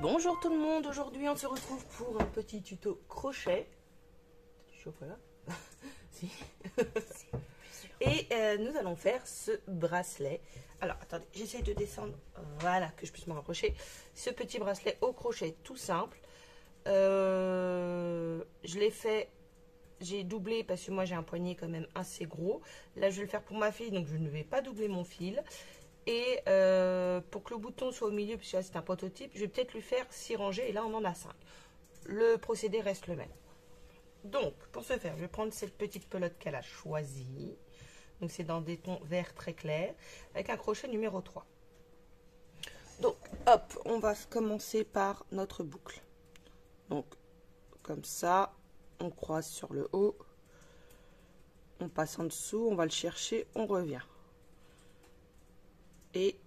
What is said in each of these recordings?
Bonjour tout le monde, aujourd'hui on se retrouve pour un petit tuto crochet. Chocolat. Si. Et nous allons faire ce bracelet. Alors attendez, j'essaie de descendre, voilà, que je puisse me rapprocher. Ce petit bracelet au crochet tout simple. Je l'ai fait, j'ai doublé parce que moi j'ai un poignet quand même assez gros. Là je vais le faire pour ma fille, donc je ne vais pas doubler mon fil. Et pour que le bouton soit au milieu, puisque là c'est un prototype, je vais peut-être lui faire 6 rangées et là on en a 5. Le procédé reste le même. Donc pour ce faire, je vais prendre cette petite pelote qu'elle a choisie. Donc c'est dans des tons verts très clairs, avec un crochet numéro 3. Donc hop, on va commencer par notre boucle. Donc comme ça, on croise sur le haut, on passe en dessous, on va le chercher, on revient. Et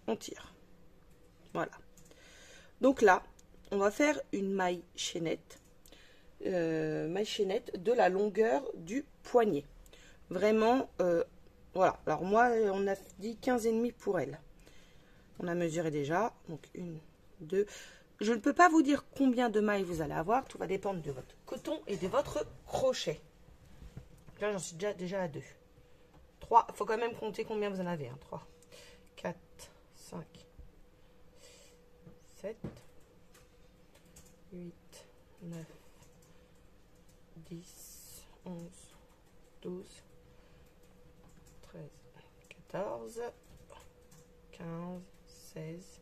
on tire. Voilà. Donc là, on va faire une maille chaînette de la longueur du poignet. Vraiment, voilà. Alors moi, on a dit 15,5 pour elle. On a mesuré déjà. Donc 1, 2. Je ne peux pas vous dire combien de mailles vous allez avoir. Tout va dépendre de votre coton et de votre crochet. Là, j'en suis déjà à 2. 3, il faut quand même compter combien vous en avez. 3, 4, 5, 7, 8, 9, 10, 11, 12, 13, 14, 15, 16,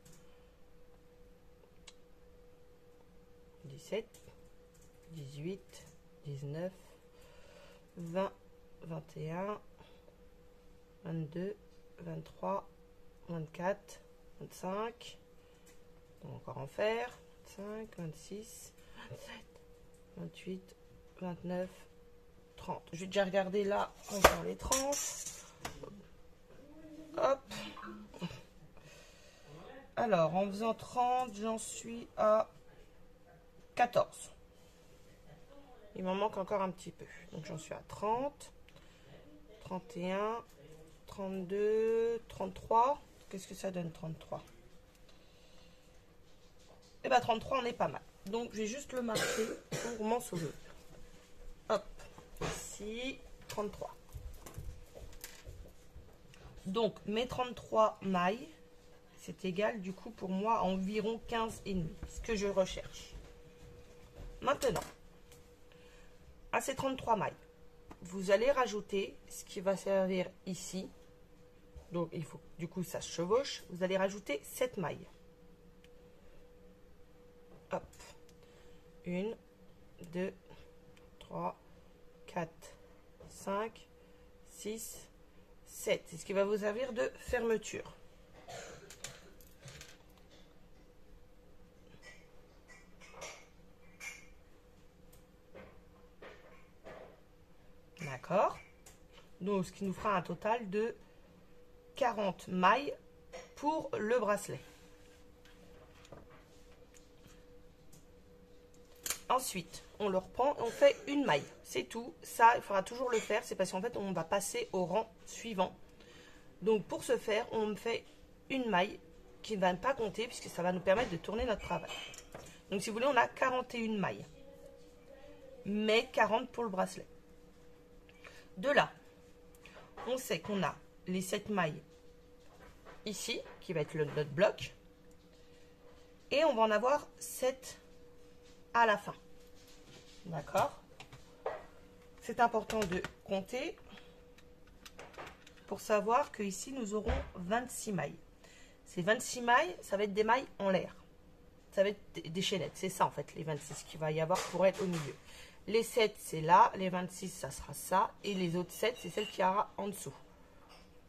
17, 18, 19, 20, 21, 22, 23, 24, 25, on va encore en faire, 25, 26, 27, 28, 29, 30. Je vais déjà regarder là, on va les 30. Hop. Alors, en faisant 30, j'en suis à 14. Il m'en manque encore un petit peu. Donc, j'en suis à 30, 31, 32, 33. Qu'est-ce que ça donne 33? Et bien 33, on est pas mal. Donc je vais juste le marquer pour m'en souvenir. Hop, ici, 33. Donc mes 33 mailles, c'est égal du coup pour moi à environ 15,5, ce que je recherche. Maintenant, à ces 33 mailles, vous allez rajouter ce qui va servir ici. Donc il faut du coup ça se chevauche. Vous allez rajouter 7 mailles. Hop. 1, 2, 3, 4, 5, 6, 7. C'est ce qui va vous servir de fermeture. D'accord. Donc ce qui nous fera un total de 40 mailles pour le bracelet. Ensuite, on le reprend et on fait une maille. C'est tout. Ça, il faudra toujours le faire. C'est parce qu'en fait, on va passer au rang suivant. Donc, pour ce faire, on fait une maille qui ne va pas compter puisque ça va nous permettre de tourner notre travail. Donc, si vous voulez, on a 41 mailles. Mais 40 pour le bracelet. De là, on sait qu'on a les 7 mailles ici, qui va être notre bloc. Et on va en avoir 7 à la fin. D'accord? C'est important de compter pour savoir que ici nous aurons 26 mailles. Ces 26 mailles, ça va être des mailles en l'air. Ça va être des chaînettes. C'est ça en fait, les 26 qu'il va y avoir pour être au milieu. Les 7, c'est là. Les 26, ça sera ça. Et les autres 7, c'est celle qui aura en dessous.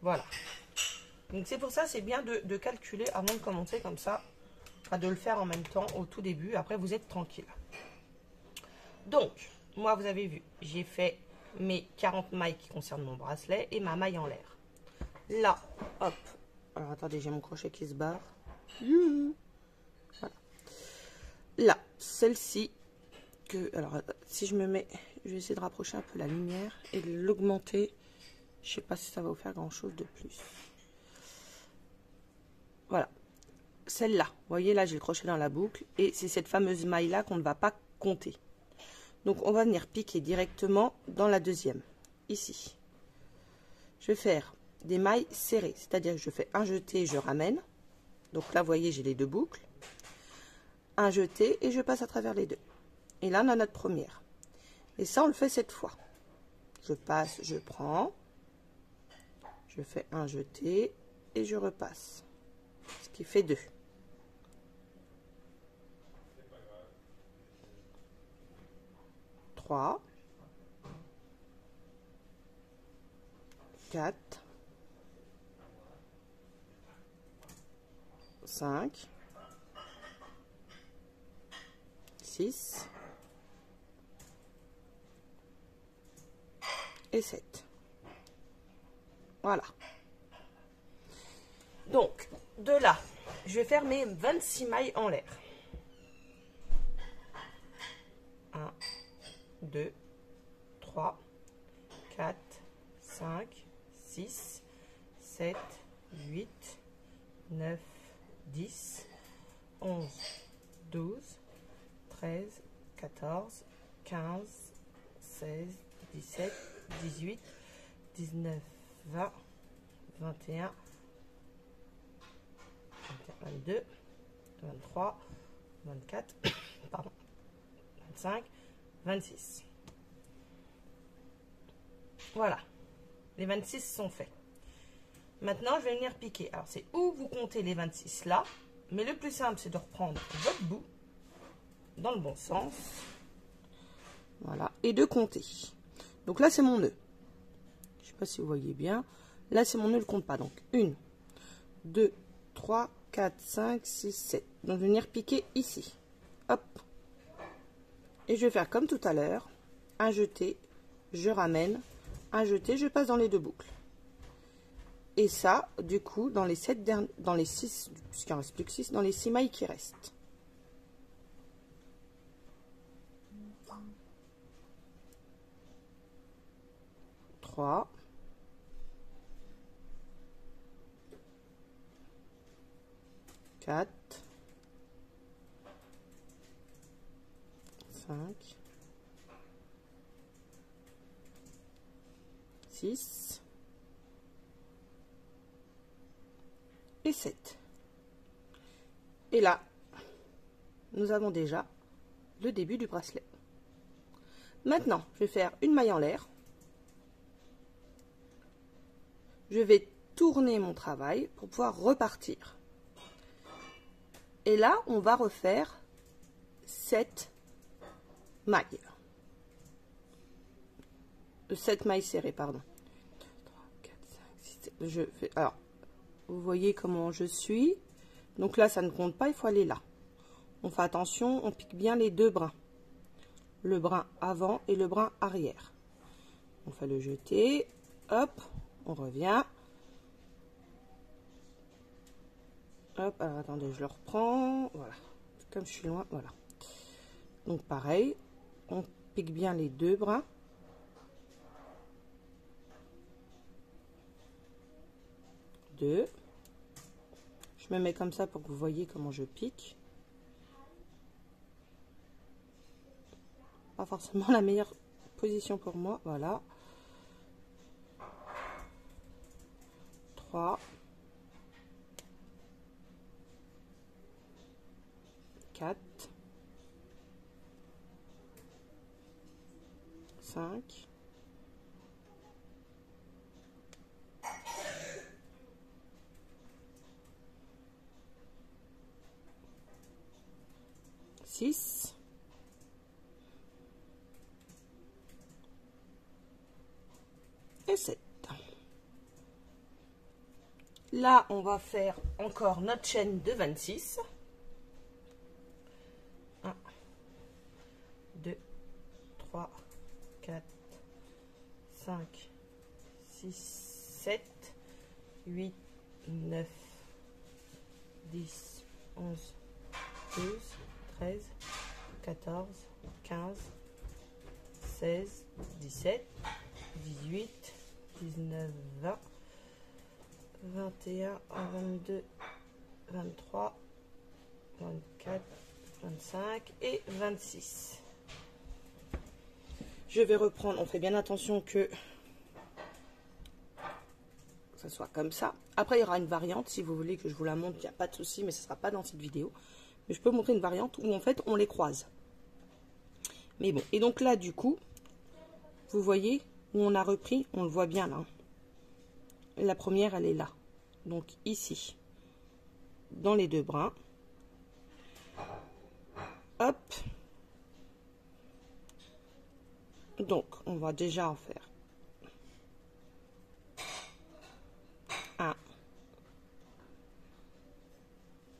Voilà. Donc c'est pour ça, c'est bien de calculer avant de commencer comme ça. De le faire en même temps au tout début. Après, vous êtes tranquille. Donc, moi, vous avez vu, j'ai fait mes 40 mailles qui concernent mon bracelet et ma maille en l'air. Là, hop. Alors, attendez, j'ai mon crochet qui se barre. Voilà. Là, celle-ci, alors, si je me mets, je vais essayer de rapprocher un peu la lumière et de l'augmenter. Je sais pas si ça va vous faire grand-chose de plus. Voilà. celle-là. Vous voyez, là, j'ai le crochet dans la boucle. Et c'est cette fameuse maille-là qu'on ne va pas compter. Donc, on va venir piquer directement dans la deuxième. Ici. Je vais faire des mailles serrées. C'est-à-dire que je fais un jeté, je ramène. Donc là, vous voyez, j'ai les deux boucles. Un jeté et je passe à travers les deux. Et là, on a notre première. Et ça, on le fait 7 fois. Je passe, je prends. Je fais un jeté et je repasse. Ce qui fait 2. 3, 4, 5, 6 et 7. Voilà. Donc, de là, je vais faire mes 26 mailles en l'air. 1, 2, 3, 4, 5, 6, 7, 8, 9, 10, 11, 12, 13, 14, 15, 16, 17, 18, 19, 20, 21, 22, 23, 24, pardon, 25, 26. Voilà, les 26 sont faits. Maintenant, je vais venir piquer. Alors, c'est où vous comptez les 26 là, mais le plus simple, c'est de reprendre votre bout dans le bon sens. Voilà, et de compter. Donc là, c'est mon nœud. Je ne sais pas si vous voyez bien. Là, c'est mon nœud, ne compte pas. Donc, 1, 2, 3, 4, 5, 6, 7. Donc, je vais venir piquer ici. Hop. Et je vais faire comme tout à l'heure. Un jeté, je ramène. Un jeté, je passe dans les deux boucles. Et ça, du coup, dans les 7 derniers, dans les 6, puisqu'il ne reste plus que 6, dans les 6 mailles qui restent. 3, 4, 5, 6 et 7. Et là, nous avons déjà le début du bracelet. Maintenant, je vais faire une maille en l'air. Je vais tourner mon travail pour pouvoir repartir. Et là, on va refaire 7 mailles. 7 mailles serrées, pardon. 3, 4, 5, 6, 7. Je fais, alors, vous voyez comment je suis. Donc là, ça ne compte pas, il faut aller là. On fait attention, on pique bien les deux brins. Le brin avant et le brin arrière. On fait le jeté. Hop, on revient. Hop, alors attendez, je le reprends. Voilà. Comme je suis loin, voilà. Donc pareil, on pique bien les deux brins. Deux. Je me mets comme ça pour que vous voyez comment je pique. Pas forcément la meilleure position pour moi, voilà. 3, 4, 5, 6 et 7. Là, on va faire encore notre chaîne de 26. 1, 2, 3, 4, 5, 6, 7, 8, 9, 10, 11, 12, 13, 14, 15, 16, 17, 18, 19, 20, 21, 22, 23, 24, 25 et 26. Je vais reprendre, on fait bien attention que ça soit comme ça. Après, il y aura une variante, si vous voulez que je vous la montre, il n'y a pas de souci, mais ce ne sera pas dans cette vidéo. Mais je peux vous montrer une variante où en fait, on les croise. Mais bon, et donc là, du coup, vous voyez où on a repris, on le voit bien là. La première, elle est là. Donc ici, dans les deux brins. Hop. Donc, on va déjà en faire un.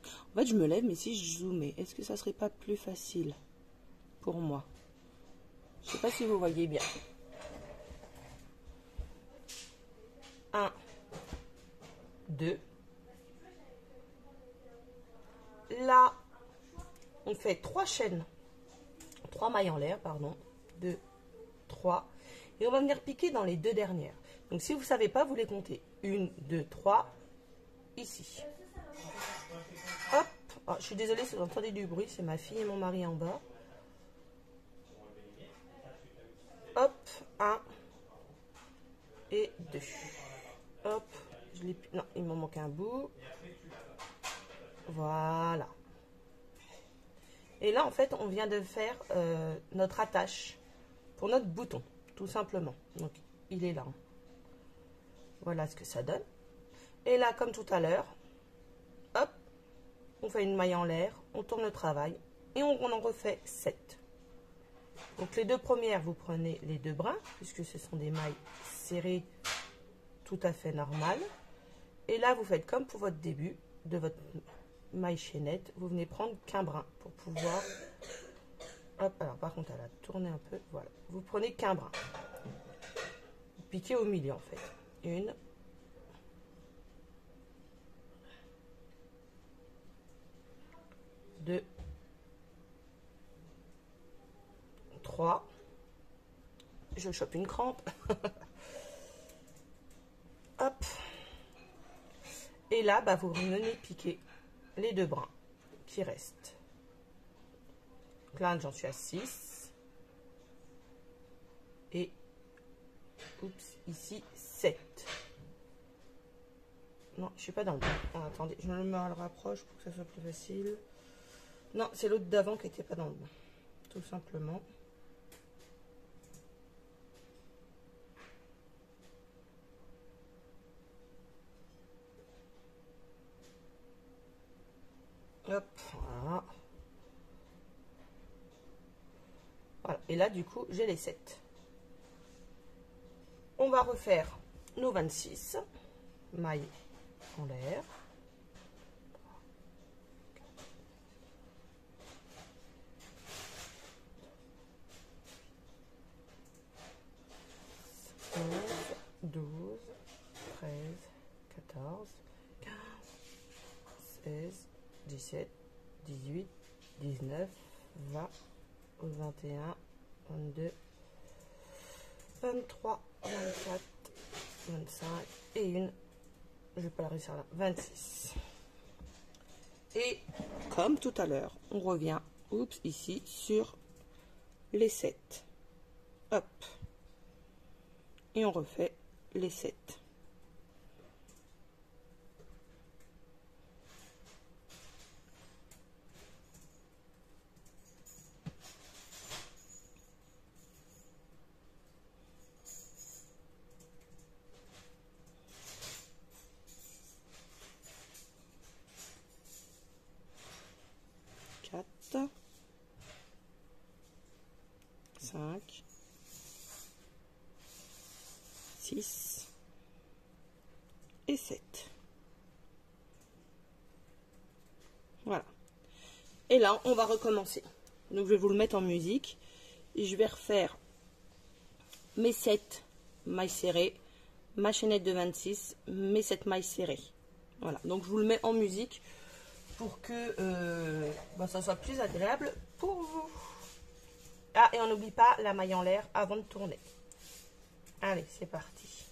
En fait, je me lève, mais si je zoomais, est-ce que ça serait pas plus facile pour moi? Je sais pas si vous voyez bien. 1, 2. Là, on fait 3 chaînes, 3 mailles en l'air, pardon. 2, 3. Et on va venir piquer dans les deux dernières. Donc, si vous ne savez pas, vous les comptez. 1, 2, 3, ici. Hop. Oh, je suis désolée si vous entendez du bruit, c'est ma fille et mon mari en bas. Hop, 1 et 2. Hop, je l'ai... Non, il m'en manque un bout. Voilà. Et là, en fait, on vient de faire notre attache pour notre bouton, tout simplement. Donc, il est là. Voilà ce que ça donne. Et là, comme tout à l'heure, hop, on fait une maille en l'air, on tourne le travail et on en refait 7. Donc, les deux premières, vous prenez les deux brins, puisque ce sont des mailles serrées tout à fait normales. Et là, vous faites comme pour votre début de votre maille chaînette, vous venez prendre qu'un brin pour pouvoir... Hop, alors par contre, elle a tourné un peu, voilà. Vous prenez qu'un brin. Vous piquez au milieu, en fait. 1, 2, 3. Je chope une crampe. Hop. Et là, bah, vous venez piquer les deux brins qui restent. Donc là, j'en suis à 6. Et, oups, ici, 7. Non, je suis pas dans le brin. Oh, attendez, je me le rapproche pour que ça soit plus facile. Non, c'est l'autre d'avant qui n'était pas dans le brin. Tout simplement. Hop, voilà. Voilà, et là, du coup, j'ai les 7. On va refaire nos 26 mailles en l'air. Onze, 12, 13, 14, 15, 16, 17, 18, 19, 20, 21, 22, 23, 24, 25 et une, je vais pas la réussir là, 26. Et comme tout à l'heure, on revient, oups, ici sur les 7. Hop. Et on refait les 7. Quatre, 5, 6 et 7. Voilà. Et là, on va recommencer. Donc, je vais vous le mettre en musique. Et je vais refaire mes 7 mailles serrées, ma chaînette de 26, mes 7 mailles serrées. Voilà. Donc, je vous le mets en musique pour que ça soit plus agréable pour vous. Ah, et on n'oublie pas la maille en l'air avant de tourner. Allez, c'est parti.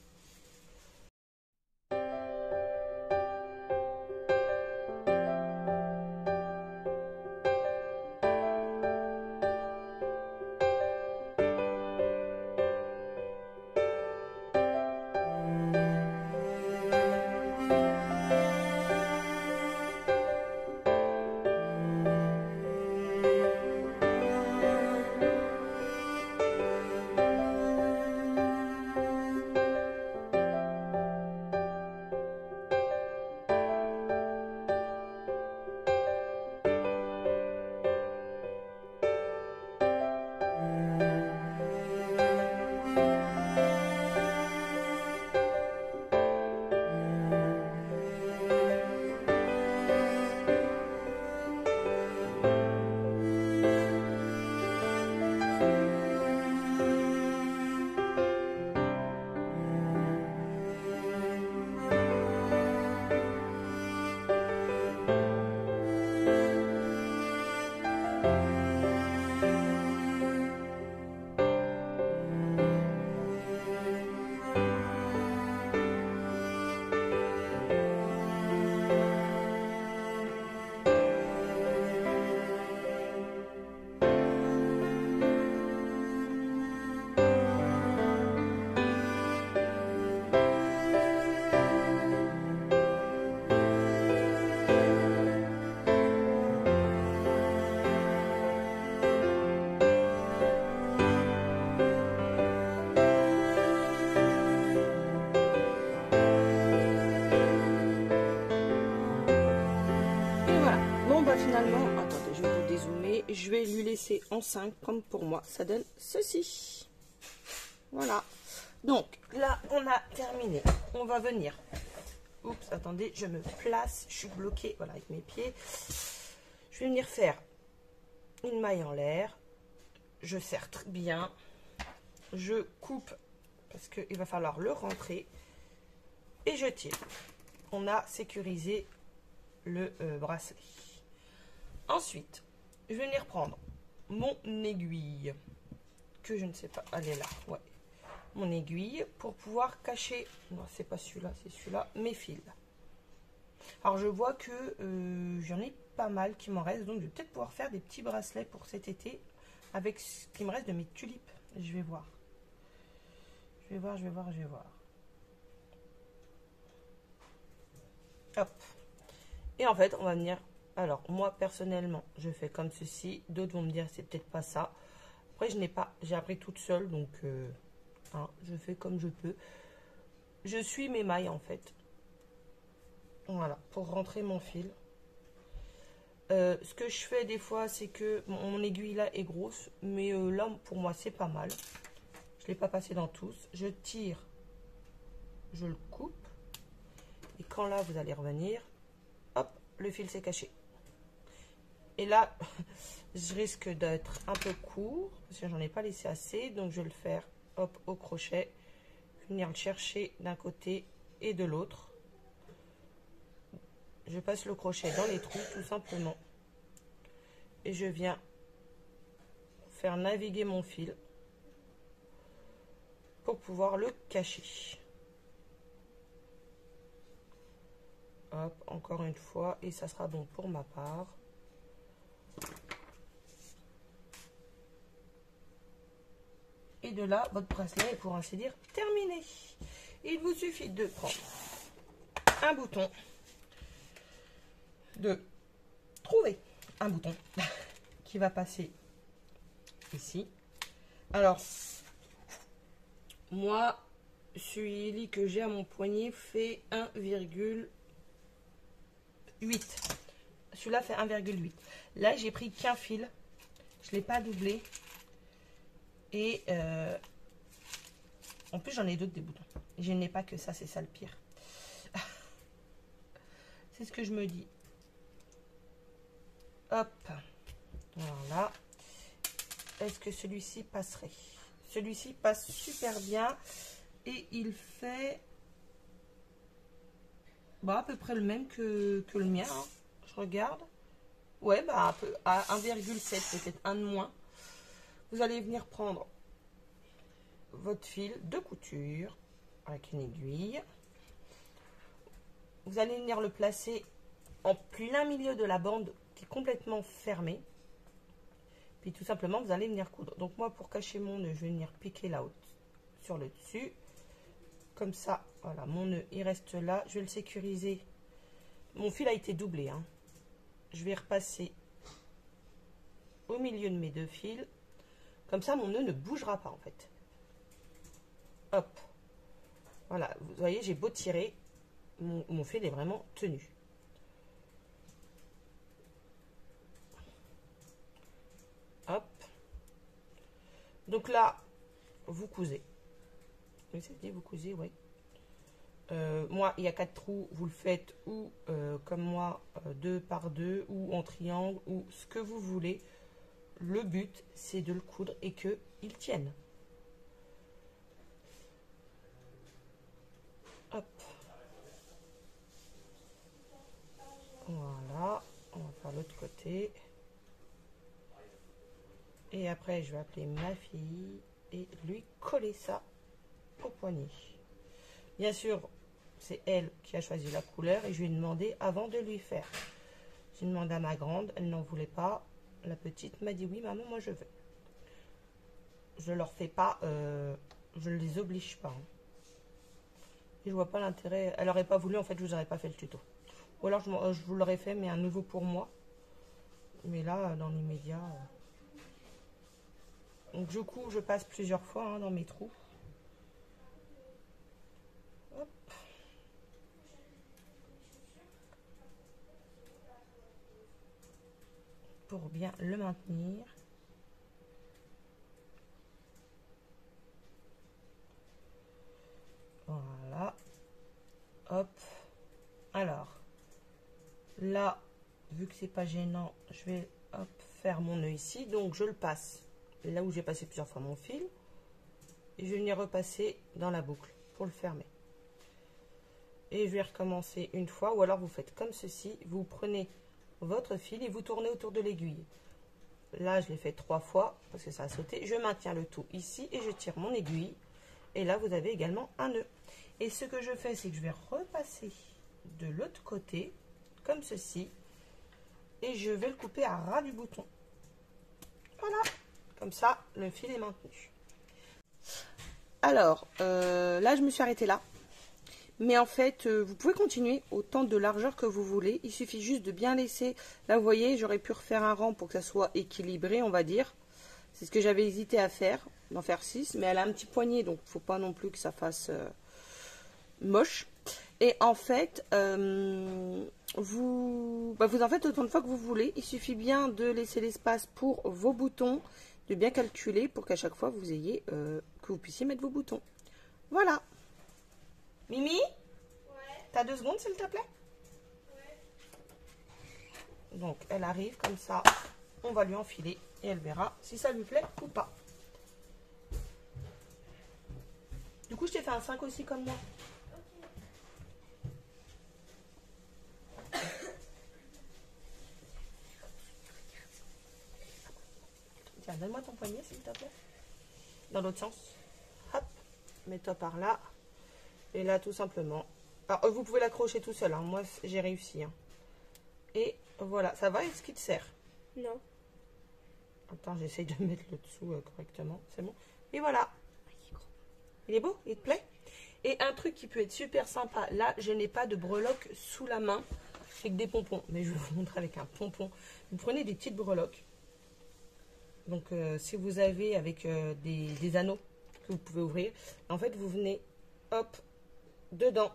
passer en 5 comme pour moi. Ça donne ceci. Voilà. Donc là, on a terminé. On va venir. Oups, attendez, je me place. Je suis bloquée, voilà, avec mes pieds. Je vais venir faire une maille en l'air. Je serre très bien. Je coupe parce qu'il va falloir le rentrer. Et je tire. On a sécurisé le bracelet. Ensuite, je vais venir prendre mon aiguille. Que je ne sais pas, elle est là, ouais. Mon aiguille pour pouvoir cacher, non c'est pas celui-là, c'est celui-là, mes fils. Alors je vois que j'en ai pas mal qui m'en reste, donc je vais peut-être pouvoir faire des petits bracelets pour cet été avec ce qui me reste de mes tulipes. Je vais voir. Je vais voir. Hop. Et en fait, on va venir, alors moi personnellement, je fais comme ceci, d'autres vont me dire c'est peut-être pas ça. Après je n'ai pas, j'ai appris toute seule, donc hein, je fais comme je peux. Je suis mes mailles en fait. Voilà, pour rentrer mon fil. Ce que je fais des fois, c'est que mon aiguille là est grosse, mais là pour moi c'est pas mal. Je ne l'ai pas passé dans tous. Je tire, je le coupe. Et quand là vous allez revenir, hop, le fil s'est caché. Et là, je risque d'être un peu court, parce que j'en ai pas laissé assez. Donc je vais le faire, hop, au crochet. Venir le chercher d'un côté et de l'autre. Je passe le crochet dans les trous, tout simplement. Et je viens faire naviguer mon fil pour pouvoir le cacher. Hop, encore une fois, et ça sera bon pour ma part. Et de là, votre bracelet est pour ainsi dire terminé. Il vous suffit de prendre un bouton, de trouver un bouton qui va passer ici. Alors, moi, celui que j'ai à mon poignet fait 1,8. Celui-là fait 1,8. Là, j'ai pris qu'un fil. Je ne l'ai pas doublé. Et en plus, j'en ai d'autres des boutons. Je n'ai pas que ça, c'est ça le pire. C'est ce que je me dis. Hop. Voilà. Est-ce que celui-ci passerait? Celui-ci passe super bien. Et il fait bah, à peu près le même que le mien. Hein. Je regarde. Ouais, bah, un peu, à 1,7, peut-être un de moins. Vous allez venir prendre votre fil de couture avec une aiguille. Vous allez venir le placer en plein milieu de la bande qui est complètement fermée. Puis tout simplement, vous allez venir coudre. Donc moi, pour cacher mon nœud, je vais venir piquer là-haut sur le dessus. Comme ça, voilà, mon nœud, il reste là. Je vais le sécuriser. Mon fil a été doublé. Hein. Je vais repasser au milieu de mes deux fils. Comme ça, mon nœud ne bougera pas, en fait. Hop. Voilà, vous voyez, j'ai beau tirer, mon fil est vraiment tenu. Hop. Donc là, vous cousez. Oui, c'est dit, vous cousez, oui. Moi, il y a 4 trous, vous le faites ou comme moi, 2 par 2 ou en triangle ou ce que vous voulez. Le but, c'est de le coudre et qu'il tienne. Hop. Voilà. On va faire l'autre côté. Et après, je vais appeler ma fille et lui coller ça au poignet. Bien sûr, c'est elle qui a choisi la couleur et je lui ai demandé avant de lui faire. J'ai demandé à ma grande, elle n'en voulait pas. La petite m'a dit oui, maman, moi je veux. Je leur fais pas, je ne les oblige pas. Hein. Et je vois pas l'intérêt. Elle n'aurait pas voulu, en fait, je vous aurais pas fait le tuto. Ou alors je vous l'aurais fait, mais un nouveau pour moi. Mais là, dans l'immédiat. Donc je couds, je passe plusieurs fois hein, dans mes trous. Hop. Pour bien le maintenir. vu que c'est pas gênant, je vais hop, faire mon nœud ici. Donc je le passe là où j'ai passé plusieurs fois mon fil. Et je vais venir repasser dans la boucle pour le fermer. Et je vais recommencer une fois, ou alors vous faites comme ceci. Vous prenez votre fil et vous tournez autour de l'aiguille. Là, je l'ai fait 3 fois parce que ça a sauté. Je maintiens le tout ici et je tire mon aiguille. Et là, vous avez également un nœud. Et ce que je fais, c'est que je vais repasser de l'autre côté, comme ceci. Et je vais le couper à ras du bouton. Voilà. Comme ça, le fil est maintenu. Alors, là, je me suis arrêtée là. Mais en fait, vous pouvez continuer autant de largeur que vous voulez. Il suffit juste de bien laisser. Là, vous voyez, j'aurais pu refaire un rang pour que ça soit équilibré, on va dire. C'est ce que j'avais hésité à faire, d'en faire 6. Mais elle a un petit poignet, donc il ne faut pas non plus que ça fasse moche. Et en fait, vous en faites autant de fois que vous voulez. Il suffit bien de laisser l'espace pour vos boutons, de bien calculer pour qu'à chaque fois, vous ayez que vous puissiez mettre vos boutons. Voilà. Mimi? Ouais. T'as 2 secondes, s'il te plaît? Ouais. Donc, elle arrive comme ça. On va lui enfiler et elle verra si ça lui plaît ou pas. Du coup, je t'ai fait un 5 aussi comme moi. Okay. Tiens, donne-moi ton poignet, s'il te plaît. Dans l'autre sens. Hop. Mets-toi par là. Et là, tout simplement. Alors, vous pouvez l'accrocher tout seul. Hein. Moi, j'ai réussi. Hein. Et voilà. Ça va? Est-ce qu'il te sert? Non. Attends, j'essaye de mettre le dessous correctement. C'est bon? Et voilà. Il est beau? Il te plaît? Et un truc qui peut être super sympa. Là, je n'ai pas de breloques sous la main. C'est que des pompons. Mais je vais vous montrer avec un pompon. Vous prenez des petites breloques. Donc, si vous avez avec des anneaux que vous pouvez ouvrir. En fait, vous venez, hop, dedans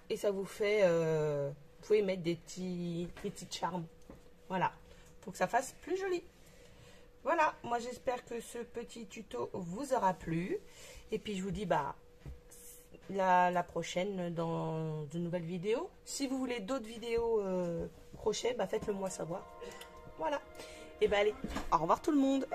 et ça vous fait vous pouvez mettre des petits charmes, voilà, pour que ça fasse plus joli. Voilà, moi j'espère que ce petit tuto vous aura plu et puis je vous dis la prochaine dans de nouvelles vidéos. Si vous voulez d'autres vidéos crochet, faites-le moi savoir. Voilà, et allez, au revoir tout le monde.